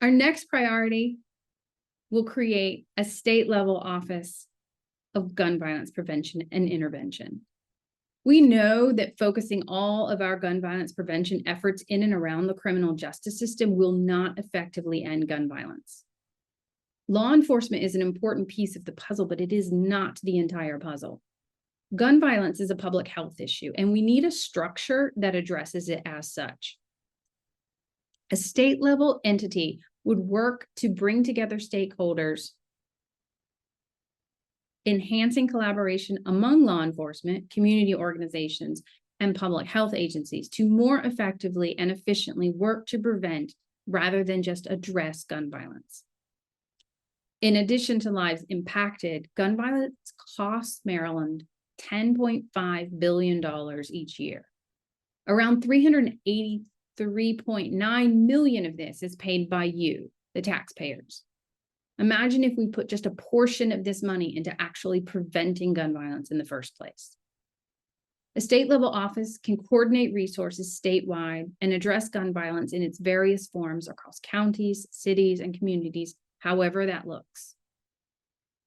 Our next priority will create a state-level office of gun violence prevention and intervention. We know that focusing all of our gun violence prevention efforts in and around the criminal justice system will not effectively end gun violence. Law enforcement is an important piece of the puzzle, but it is not the entire puzzle. Gun violence is a public health issue, and we need a structure that addresses it as such. A state-level entity would work to bring together stakeholders, enhancing collaboration among law enforcement, community organizations, and public health agencies to more effectively and efficiently work to prevent rather than just address gun violence. In addition to lives impacted, gun violence costs Maryland $10.5 billion each year. Around $383.9 million of this is paid by you, the taxpayers. Imagine if we put just a portion of this money into actually preventing gun violence in the first place. A state-level office can coordinate resources statewide and address gun violence in its various forms across counties, cities, and communities, however that looks.